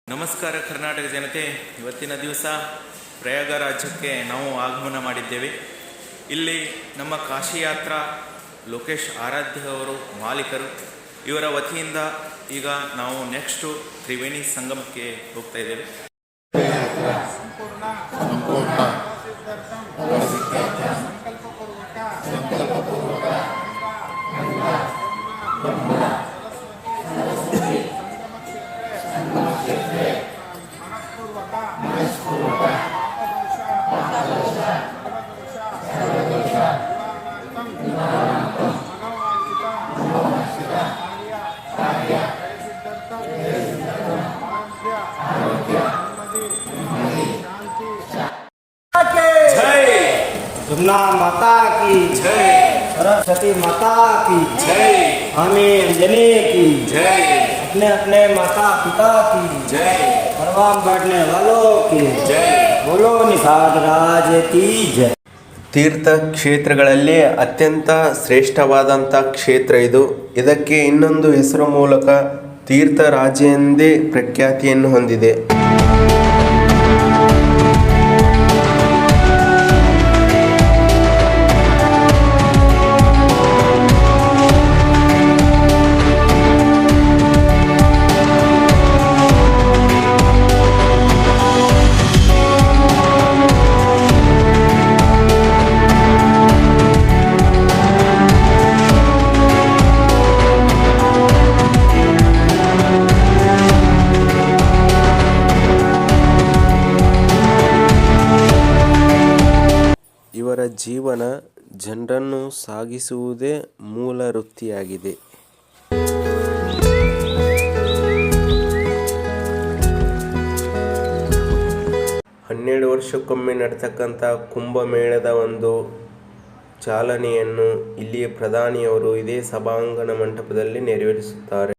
ನಮಸ್ಕಾರ ಕರ್ನಾಟಕ ಜನತೆ. ಇವತ್ತಿನ ದಿವಸ ಪ್ರಯಾಗ ರಾಜ್ಯಕ್ಕೆ ನಾವು ಆಗಮನ ಮಾಡಿದ್ದೇವೆ. ಇಲ್ಲಿ ನಮ್ಮ ಕಾಶಿ ಯಾತ್ರಾ ಲೋಕೇಶ್ ಆರಾಧ್ಯ ಅವರು ಮಾಲೀಕರು. ಇವರ ವತಿಯಿಂದ ಈಗ ನಾವು ನೆಕ್ಸ್ಟು ತ್ರಿವೇಣಿ ಸಂಗಮಕ್ಕೆ ಹೋಗ್ತಾ ಇದ್ದೇವೆ. यमुना माता की जय, सरस्वती माता की जय, हमें अंजनी की जय, अपने अपने माता पिता की जय, परवाम बैठने वालों की जय. बोलो निषाद राज की जय. ತೀರ್ಥ ಕ್ಷೇತ್ರಗಳಲ್ಲಿ ಅತ್ಯಂತ ಶ್ರೇಷ್ಠವಾದಂಥ ಕ್ಷೇತ್ರ ಇದು. ಇದಕ್ಕೆ ಇನ್ನೊಂದು ಹೆಸರು ಮೂಲಕ ತೀರ್ಥರಾಜ ಎಂದೇ ಪ್ರಖ್ಯಾತಿಯನ್ನು ಹೊಂದಿದೆ. ಇವರ ಜೀವನ ಜನರನ್ನು ಸಾಗಿಸುವುದೇ ಮೂಲ ವೃತ್ತಿಯಾಗಿದೆ. 12 ವರ್ಷಕ್ಕೊಮ್ಮೆ ನಡೆತಕ್ಕಂಥ ಕುಂಭಮೇಳದ ಒಂದು ಚಾಲನೆಯನ್ನು ಇಲ್ಲಿಯ ಪ್ರಧಾನಿಯವರು ಇದೇ ಸಭಾಂಗಣ ಮಂಟಪದಲ್ಲಿ ನೆರವೇರಿಸುತ್ತಾರೆ.